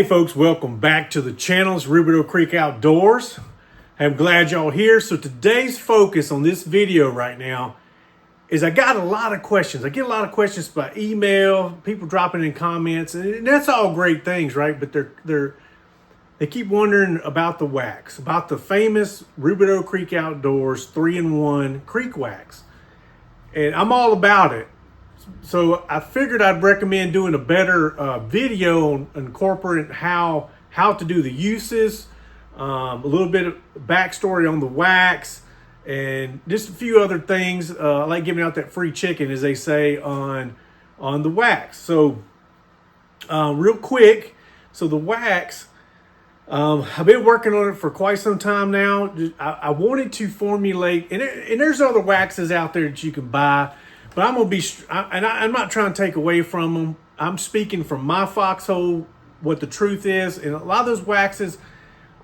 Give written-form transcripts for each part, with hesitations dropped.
Hey folks, welcome back to the channel. It's Rubidoux Creek Outdoors. I'm glad y'all here. So today's focus on this video right now is I got a lot of questions. I get a lot of questions by email, people dropping in comments, and that's all great things, right? But they keep wondering about the wax, about the famous Rubidoux Creek Outdoors 3-in-1 Creek Wax. And I'm all about it. So I figured I'd recommend doing a better video on incorporating how to do the uses, a little bit of backstory on the wax, and just a few other things, like giving out that free chicken, as they say, on the wax. So real quick, so the wax, I've been working on it for quite some time now. I wanted to formulate, and there's other waxes out there that you can buy. But I'm going to be, I'm not trying to take away from them. I'm speaking from my foxhole, what the truth is. And a lot of those waxes,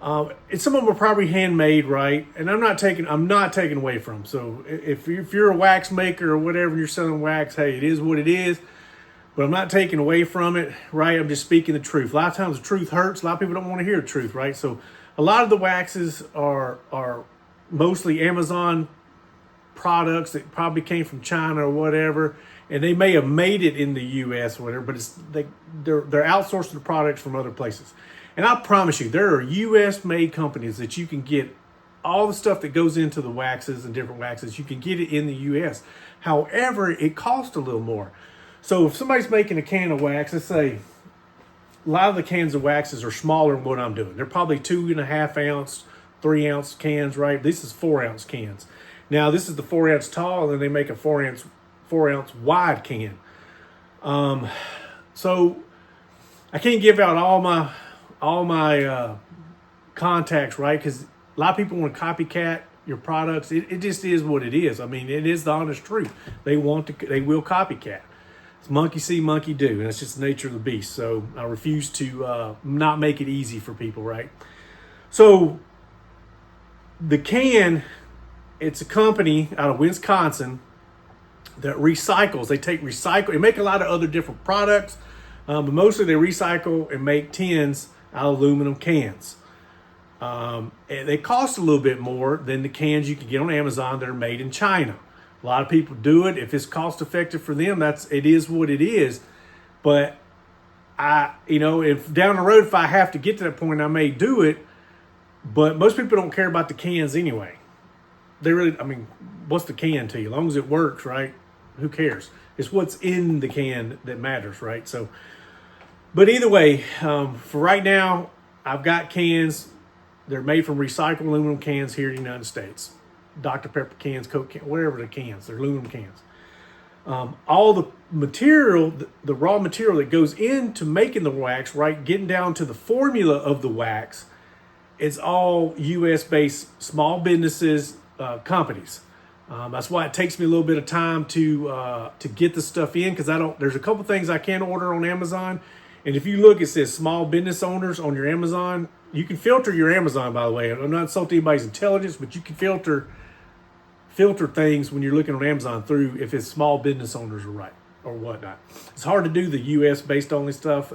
and some of them are probably handmade, right? And I'm not taking away from them. So if you're a wax maker or whatever, and you're selling wax, hey, it is what it is. But I'm not taking away from it, right? I'm just speaking the truth. A lot of times the truth hurts. A lot of people don't want to hear the truth, right? So a lot of the waxes are mostly Amazon products that probably came from China or whatever, and they may have made it in the U.S. or whatever, but they're outsourcing the products from other places. And I promise you, there are U.S. made companies that you can get all the stuff that goes into the waxes and different waxes. You can get it in the U.S. However, it costs a little more. So if somebody's making a can of wax, let's say a lot of the cans of waxes are smaller than what I'm doing. They're probably 2.5 ounce, 3 ounce cans, right? This is 4 ounce cans. Now this is the 4 ounce tall, and then they make a 4 ounce wide can. So I can't give out all my contacts, right? Because a lot of people want to copycat your products. It just is what it is. I mean, it is the honest truth. They will copycat. It's monkey see, monkey do, and it's just the nature of the beast. So I refuse to not make it easy for people, right? So the can. It's a company out of Wisconsin that recycles. They they make a lot of other different products, but mostly they recycle and make tins out of aluminum cans. And they cost a little bit more than the cans you can get on Amazon that are made in China. A lot of people do it. If it's cost effective for them, it is what it is. But if down the road, if I have to get to that point, I may do it. But most people don't care about the cans anyway. What's the can to you? As long as it works, right? Who cares? It's what's in the can that matters, right? So, but either way, for right now, I've got cans. They're made from recycled aluminum cans here in the United States. Dr. Pepper cans, Coke cans, whatever the cans, they're aluminum cans. All the material, the raw material that goes into making the wax, right, getting down to the formula of the wax, it's all U.S.-based small businesses, companies. That's why it takes me a little bit of time to get the stuff in, because there's a couple things I can order on Amazon. And if you look, it says small business owners on your Amazon. You can filter your Amazon, by the way. I'm not insulting anybody's intelligence, but you can filter things when you're looking on Amazon through if it's small business owners or whatnot. It's hard to do the US based only stuff.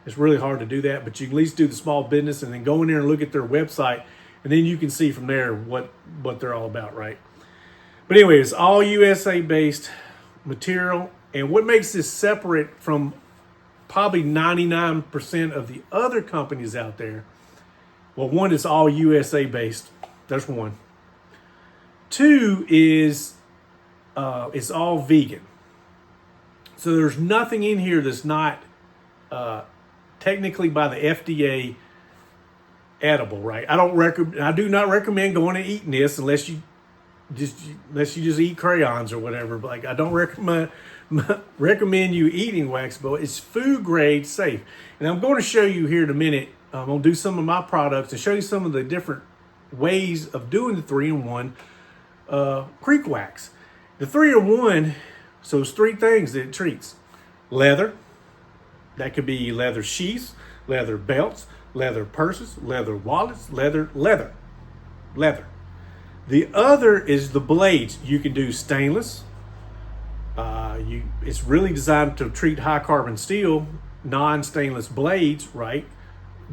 It's really hard to do that, but you can at least do the small business and then go in there and look at their website, and then you can see from there what they're all about, right? But anyway, it's all USA-based material. And what makes this separate from probably 99% of the other companies out there, well, one is all USA-based. That's one. Two is it's all vegan. So there's nothing in here that's not technically by the FDA edible, right? I do not recommend going and eating this unless you just eat crayons or whatever. But I don't recommend you eating wax, but it's food grade safe. And I'm going to show you here in a minute. I'm going to do some of my products and show you some of the different ways of doing the 3-in-1 Creek Wax. The 3-in-1, so it's 3 things that it treats: leather. That could be leather sheaths, leather belts, leather purses, leather wallets, leather. The other is the blades. You can do stainless. It's really designed to treat high carbon steel, non-stainless blades, right?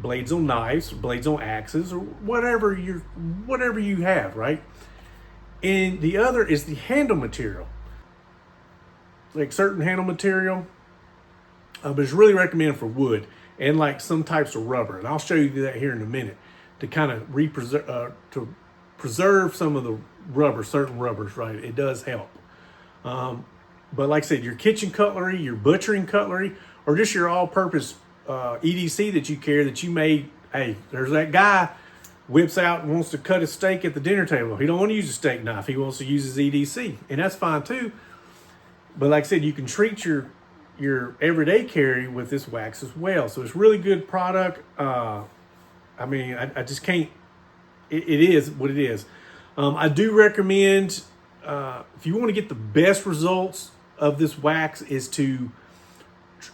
blades on knives, blades on axes, or whatever you have, right? And the other is the handle material. Like certain handle material, but it's really recommended for wood and like some types of rubber. And I'll show you that here in a minute to kind of preserve some of the rubber, certain rubbers, right? It does help. But like I said, your kitchen cutlery, your butchering cutlery, or just your all-purpose EDC that you carry that you made. Hey, there's that guy whips out and wants to cut a steak at the dinner table. He don't want to use a steak knife. He wants to use his EDC, and that's fine too. But like I said, you can treat your everyday carry with this wax as well. So it's really good product. I mean, I just can't. It is what it is. I do recommend if you want to get the best results of this wax is to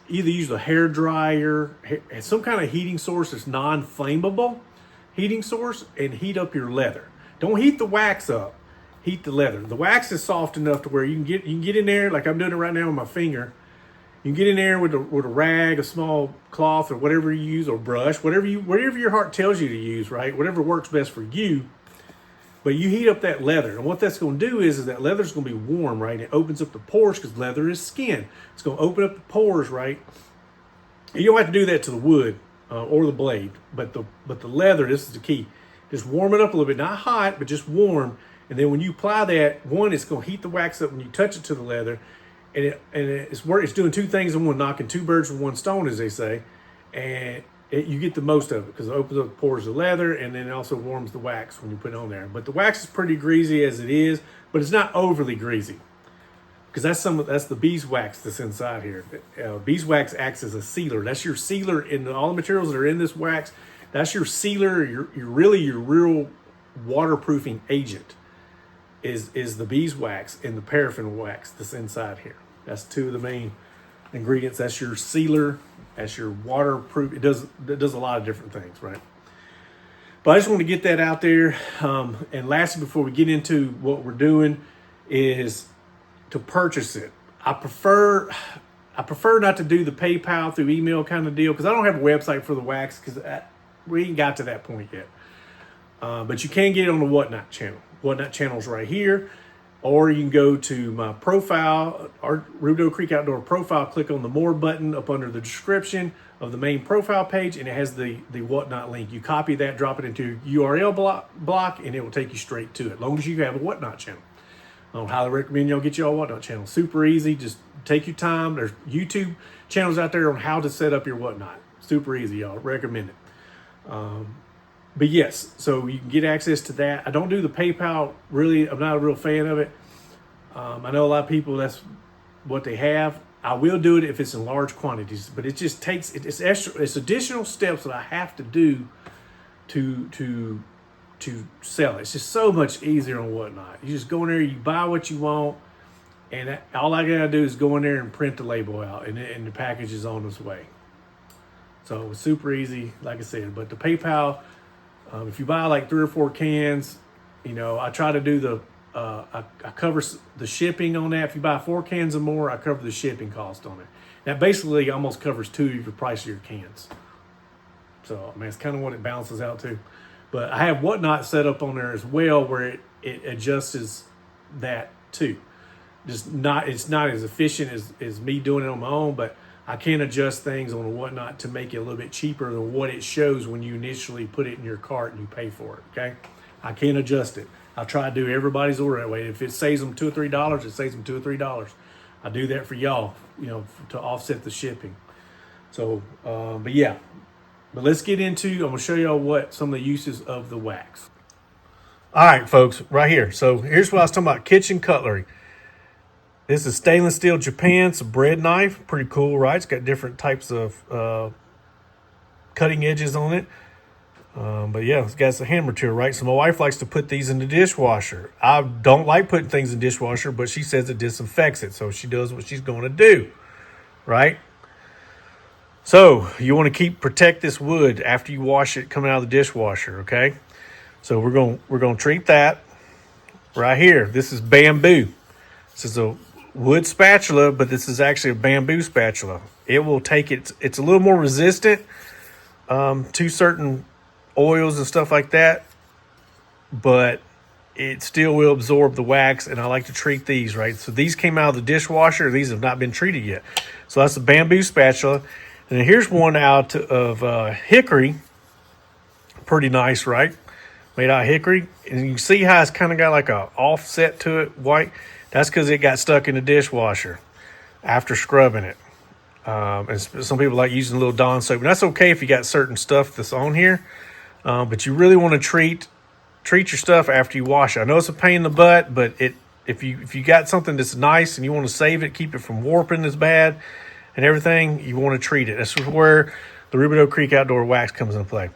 either use a hair dryer, some kind of heating source that's non-flammable heating source, and heat up your leather. Don't heat the wax up, heat the leather. The wax is soft enough to where you can get in there, like I'm doing it right now with my finger. You can get in there with a rag, a small cloth, or whatever you use, or brush, whatever your heart tells you to use, right? Whatever works best for you. But you heat up that leather, and what that's going to do is that leather's going to be warm, right? It opens up the pores because leather is skin. It's going to open up the pores, right? You don't have to do that to the wood or the blade, but the leather. This is the key. Just warm it up a little bit, not hot, but just warm. And then when you apply that, one, it's going to heat the wax up when you touch it to the leather, and it's doing two things in one, knocking two birds with one stone, as they say, and you get the most of it because it opens up the pores of the leather, and then it also warms the wax when you put it on there. But the wax is pretty greasy as it is, but it's not overly greasy because that's the beeswax that's inside here. Beeswax acts as a sealer. That's your sealer in all the materials that are in this wax. That's your sealer. Your real waterproofing agent is the beeswax and the paraffin wax that's inside here. That's two of the main ingredients. That's your sealer. That's your waterproof. It does a lot of different things, right? But I just want to get that out there. And lastly, before we get into what we're doing, is to purchase it. I prefer not to do the PayPal through email kind of deal because I don't have a website for the wax because we ain't got to that point yet. But you can get it on the Whatnot channel. Whatnot channel's right here. Or you can go to my profile, our Rubidoux Creek Outdoor profile, click on the More button up under the description of the main profile page, and it has the Whatnot link. You copy that, drop it into URL block, and it will take you straight to it, as long as you have a Whatnot channel. I highly recommend y'all get your Whatnot channel. Super easy. Just take your time. There's YouTube channels out there on how to set up your Whatnot. Super easy, y'all. Recommend it. But yes, so you can get access to that. I don't do the PayPal, really. I'm not a real fan of it. I know a lot of people, that's what they have. I will do it if it's in large quantities, but it just takes, it's additional steps that I have to do to sell it. It's just so much easier on Whatnot. You just go in there, you buy what you want, and all I gotta do is go in there and print the label out, and the package is on its way. So it's super easy, like I said. But the PayPal, if you buy like 3 or 4 cans, I try to do I cover the shipping on that. If you buy 4 cans or more, I cover the shipping cost on it. That basically almost covers 2 of the price of your cans. So, I mean, it's kind of what it balances out to. But I have Whatnot set up on there as well, where it adjusts that too. It's not as efficient as me doing it on my own, but I can adjust things on the Whatnot to make it a little bit cheaper than what it shows when you initially put it in your cart and you pay for it, okay? I can adjust it. I try to do everybody's order that way. If it saves them $2 or $3, it saves them $2 or $3. I do that for y'all, to offset the shipping. So, but yeah. But let's get into, I'm going to show y'all what some of the uses of the wax. All right, folks, right here. So here's what I was talking about, kitchen cutlery. This is stainless steel Japan. It's a bread knife. Pretty cool, right? It's got different types of cutting edges on it. But yeah, it's got some hand material, right? So my wife likes to put these in the dishwasher. I don't like putting things in the dishwasher, but she says it disinfects it. So she does what she's going to do, right? So you want to protect this wood after you wash it coming out of the dishwasher, okay? So we're going to treat that right here. This is bamboo. This is a wood spatula, but this is actually a bamboo spatula. It will take it. It's a little more resistant to certain oils and stuff like that, but it still will absorb the wax, and I like to treat these, right? So these came out of the dishwasher. These have not been treated yet. So that's the bamboo spatula. And then here's one out of hickory. Pretty nice, right? Made out of hickory. And you can see how it's kind of got like a offset to it, white. That's because it got stuck in the dishwasher after scrubbing it. And some people like using a little Dawn soap. And that's okay if you got certain stuff that's on here. But you really want to treat your stuff after you wash it. I know it's a pain in the butt, but if you got something that's nice and you want to save it, keep it from warping as bad and everything, you want to treat it. That's where the Rubidoux Creek Outdoor Wax comes into play.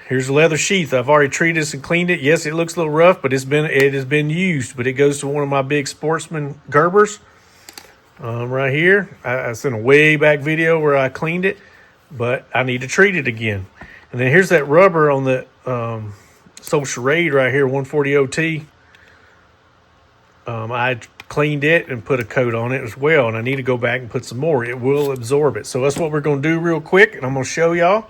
Here's the leather sheath. I've already treated this and cleaned it. Yes, it looks a little rough, but it has been used. But it goes to one of my big Sportsman Gerbers right here. I sent a way back video where I cleaned it, but I need to treat it again. And then here's that rubber on the Soul Charade right here, 140 OT. I cleaned it and put a coat on it as well, and I need to go back and put some more. It will absorb it. So that's what we're going to do real quick, and I'm going to show y'all.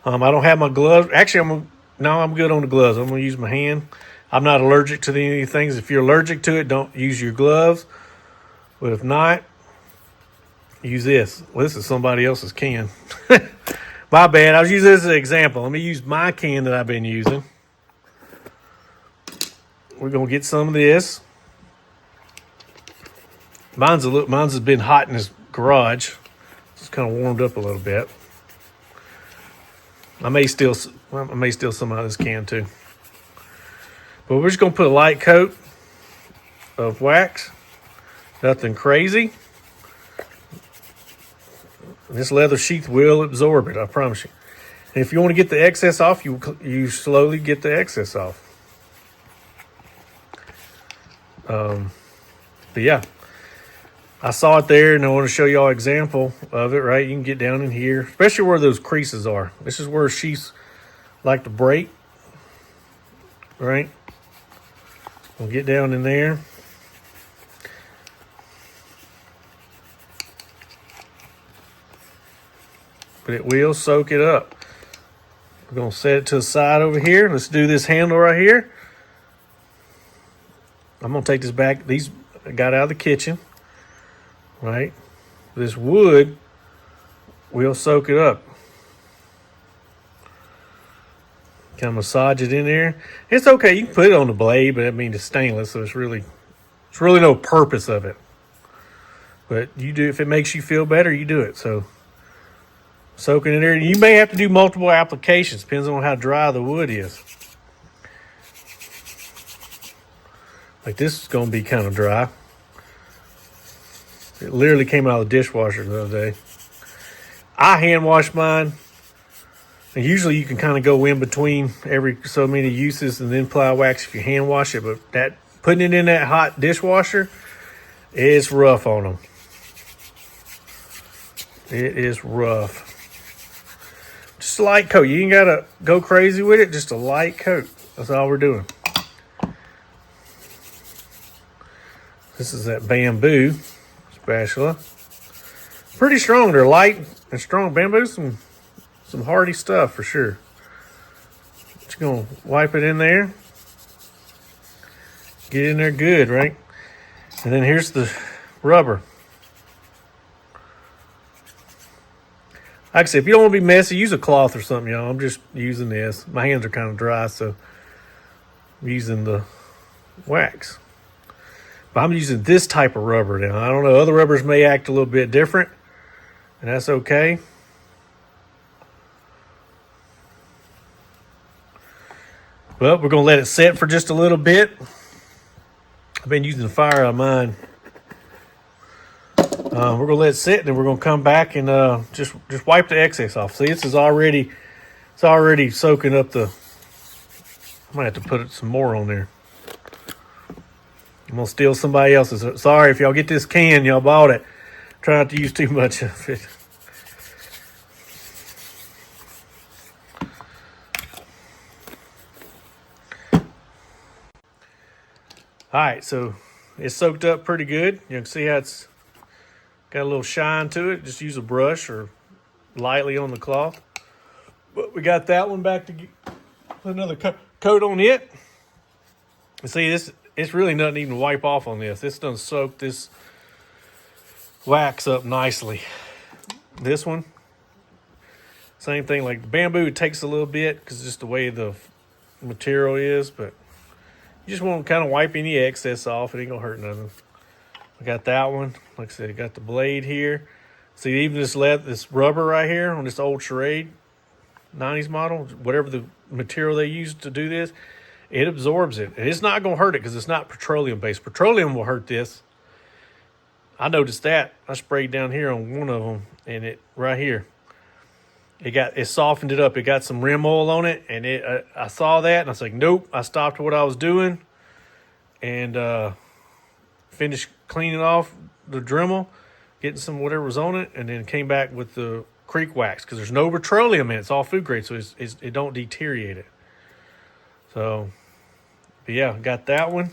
I don't have my gloves. Actually, I'm good on the gloves. I'm going to use my hand. I'm not allergic to any of these things. If you're allergic to it, don't use your gloves. But if not, use this. Well, this is somebody else's can. My bad. I was using this as an example. Let me use my can that I've been using. We're going to get some of this. Mine's has been hot in this garage. It's kind of warmed up a little bit. I may steal some out of this can too. But we're just going to put a light coat of wax. Nothing crazy. This leather sheath will absorb it, I promise you. And if you want to get the excess off, you slowly get the excess off. But yeah, I saw it there, and I want to show y'all an example of it, right? You can get down in here, especially where those creases are. This is where sheaths like to break, right? We'll get down in there. But it will soak it up. We're going to set it to the side over here. Let's do this handle right here. I'm going to take this back. These I got out of the kitchen. Right? This wood will soak it up. Kind of massage it in there. It's okay. You can put it on the blade, but I mean it's stainless, so it's really no purpose of it. But you do, if it makes you feel better, you do it. So soaking it there. You may have to do multiple applications. Depends on how dry the wood is. Like this is going to be kind of dry. It literally came out of the dishwasher the other day. I hand wash mine. And usually you can kind of go in between every so many uses and then apply wax if you hand wash it. But that putting it in that hot dishwasher, it's rough on them. It is rough. Just a light coat. You ain't got to go crazy with it. Just a light coat. That's all we're doing. This is that bamboo spatula. Pretty strong. They're light and strong. Bamboo, some hardy stuff for sure. Just gonna wipe it in there. Get in there good, right? And then here's the rubber. Like I said, if you don't want to be messy, use a cloth or something, y'all. I'm just using this. My hands are kind of dry, so I'm using the wax. But I'm using this type of rubber now. I don't know. Other rubbers may act a little bit different, and that's okay. Well, we're going to let it set for just a little bit. I've been using the fire on mine. We're going to let it sit, and then we're going to come back and just wipe the excess off. See, this is already soaking up the... I might have to put some more on there. I'm going to steal somebody else's. Sorry if y'all get this can, y'all bought it. Try not to use too much of it. All right, so it's soaked up pretty good. You can see how it's got a little shine to it. Just use a brush or lightly on the cloth. But we got that one back to put another coat on it. And see, this it's really nothing even to wipe off on this. This done soak this wax up nicely. This one, same thing. Like the bamboo, it takes a little bit because just the way the material is, but you just want to kind of wipe any excess off. It ain't gonna hurt nothing. I got that one. Like I said, I got the blade here. See, even this rubber right here on this old Charade 90s model, whatever the material they use to do this, it absorbs it. And it's not going to hurt it because it's not petroleum-based. Petroleum will hurt this. I noticed that. I sprayed down here on one of them, and it right here, it softened it up. It got some rim oil on it, and I saw that, and I was like, nope. I stopped what I was doing and finished cleaning off the Dremel, getting some whatever was on it, and then came back with the Creek wax because there's no petroleum in it. It's all food grade, so it don't deteriorate it. So, but yeah, got that one.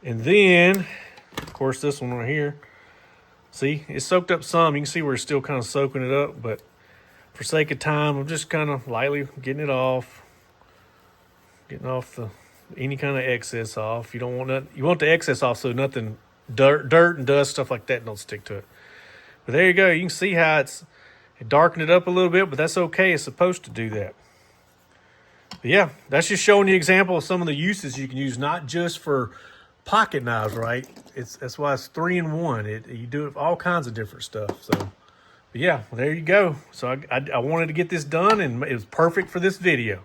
And then, of course, this one right here. See, it's soaked up some. You can see where it's still kind of soaking it up, but for sake of time, I'm just kind of lightly getting it off. Getting off any kind of excess off. You don't want that. You want the excess off so nothing, dirt and dust, stuff like that don't stick to it. But there you go. You can see how it darkened it up a little bit, but that's okay. It's supposed to do that. But yeah, that's just showing you an example of some of the uses you can use, not just for pocket knives, right? That's why it's 3-in-1. You do it for all kinds of different stuff. So, but yeah, there you go. So I wanted to get this done, and it was perfect for this video.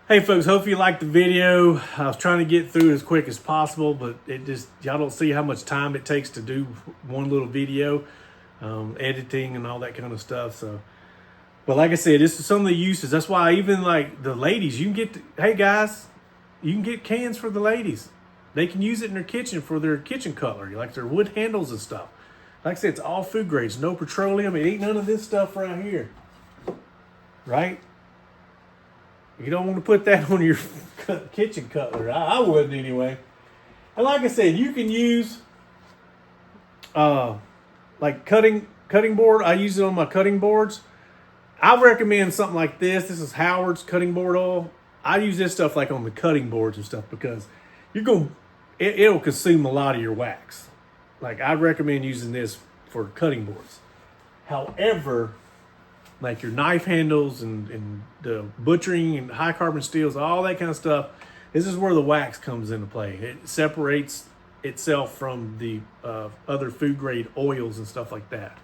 Hey folks, hope you liked the video. I was trying to get through it as quick as possible, but y'all don't see how much time it takes to do one little video, editing and all that kind of stuff. So, but like I said, this is some of the uses. That's why even like the ladies, you can get, hey guys, you can get cans for the ladies. They can use it in their kitchen for their kitchen cutlery, like their wood handles and stuff. Like I said, it's all food grades, no petroleum. It ain't none of this stuff right here, right? You don't want to put that on your kitchen cutlery. I wouldn't anyway. And like I said, you can use like cutting board. I use it on my cutting boards. I recommend something like this. This is Howard's cutting board oil. I use this stuff like on the cutting boards and stuff because it'll consume a lot of your wax. Like I recommend using this for cutting boards. However, like your knife handles and the butchering and high carbon steels, all that kind of stuff, this is where the wax comes into play. It separates itself from the other food grade oils and stuff like that,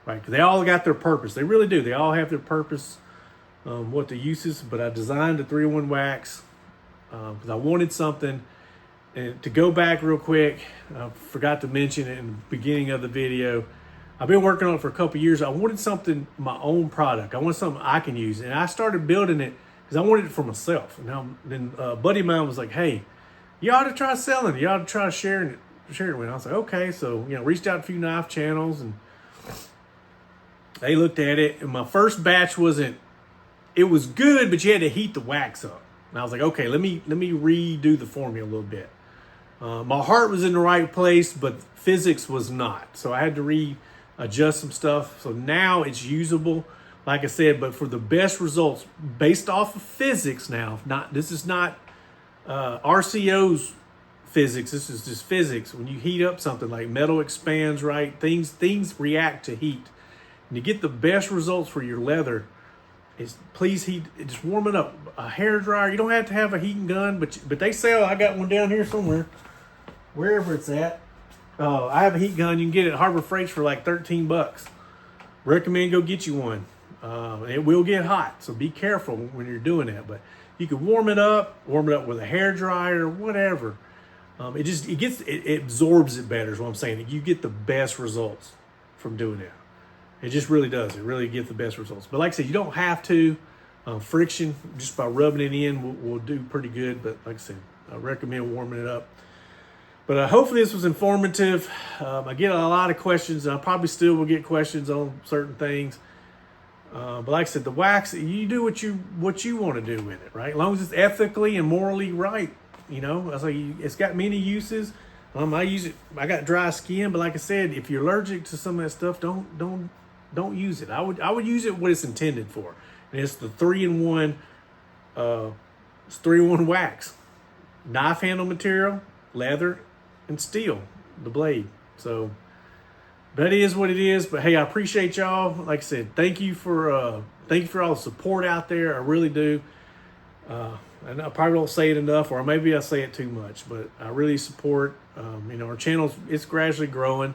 right? 'Cause they all got their purpose. They really do. They all have their purpose, what the uses. But I designed the 3-in-1 wax because I wanted something. And to go back real quick, I forgot to mention it in the beginning of the video. I've been working on it for a couple years. I wanted something, my own product. I wanted something I can use. And I started building it because I wanted it for myself. And then a buddy of mine was like, hey, you ought to try selling it. You ought to try sharing it with me. I was like, okay. So, reached out to a few knife channels and they looked at it. And my first batch it was good, but you had to heat the wax up. And I was like, okay, let me redo the formula a little bit. My heart was in the right place, but physics was not. So I had to readjust some stuff. So now it's usable, like I said, but for the best results based off of physics now, this is not RCO's physics. This is just physics. When you heat up something like metal expands, right? Things react to heat. And to get the best results for your leather, please just warm it up. A hair dryer, you don't have to have a heating gun, but they sell. I got one down here somewhere, wherever it's at. I have a heat gun. You can get it at Harbor Freight for like $13. Recommend go get you one. It will get hot, so be careful when you're doing that. But you can warm it up with a hair dryer, whatever. It absorbs it better. Is what I'm saying. You get the best results from doing that. It just really does. It really gets the best results. But like I said, you don't have to. Friction, just by rubbing it in, will do pretty good. But like I said, I recommend warming it up. But hopefully this was informative. I get a lot of questions. And I probably still will get questions on certain things. But like I said, the wax, you do what you want to do with it, right? As long as it's ethically and morally right. I was like, it's got many uses. I use it. I got dry skin, but like I said, if you're allergic to some of that stuff, don't don't use it. I would use it what it's intended for, and it's the 3-in-1. It's 3-in-1 wax, knife handle material, leather, and steel. The blade. So that is what it is. But hey, I appreciate y'all. Like I said, thank you for all the support out there. I really do. And I probably don't say it enough, or maybe I say it too much, but I really support, our channel. It's gradually growing,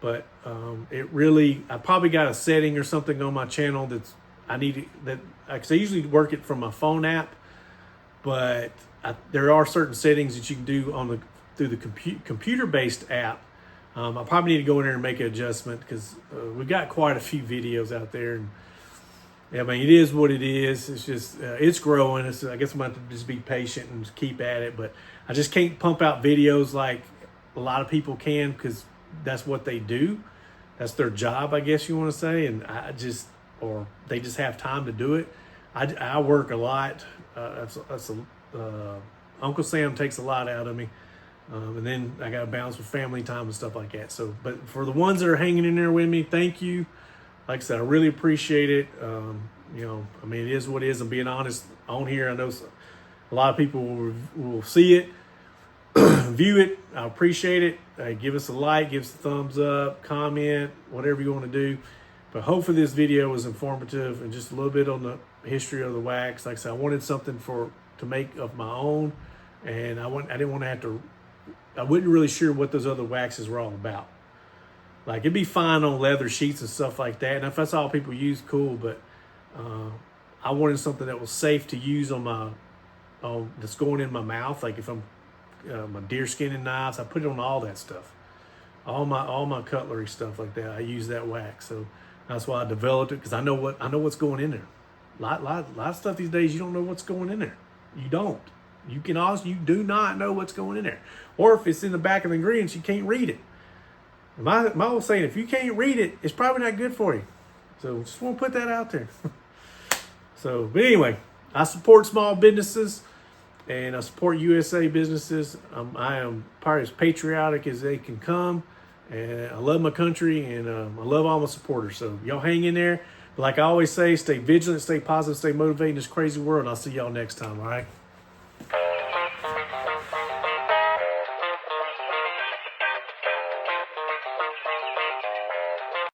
but I probably got a setting or something on my channel because I usually work it from my phone app, but there are certain settings that you can do through the computer-based app. I probably need to go in there and make an adjustment because we got quite a few videos out there, and I mean, it is what it is. It's just, it's growing. I guess I'm going to have to just be patient and just keep at it. But I just can't pump out videos like a lot of people can because that's what they do. That's their job, I guess you want to say. And or they just have time to do it. I work a lot. Uncle Sam takes a lot out of me. And then I got to balance with family time and stuff like that. So, but for the ones that are hanging in there with me, thank you. Like I said, I really appreciate it. I mean, it is what it is. I'm being honest on here. I know a lot of people will see it, view it. I appreciate it. Give us a like, give us a thumbs up, comment, whatever you want to do. But hopefully this video was informative and just a little bit on the history of the wax. Like I said, I wanted something to make of my own, and I didn't want to have to. I wasn't really sure what those other waxes were all about. Like, it'd be fine on leather sheets and stuff like that. And if that's all people use, cool. But I wanted something that was safe to use that's going in my mouth. Like if I'm my deer skinning knives, I put it on all that stuff. All my cutlery stuff like that, I use that wax. So that's why I developed it, because I know what's going in there. A lot of stuff these days, you don't know what's going in there. You don't. You do not know what's going in there. Or if it's in the back of the ingredients, you can't read it. My old saying, if you can't read it, it's probably not good for you. So just want to put that out there. But anyway, I support small businesses and I support USA businesses. I am probably as patriotic as they can come. And I love my country, and I love all my supporters. So y'all hang in there. Like I always say, stay vigilant, stay positive, stay motivated in this crazy world. And I'll see y'all next time, all right?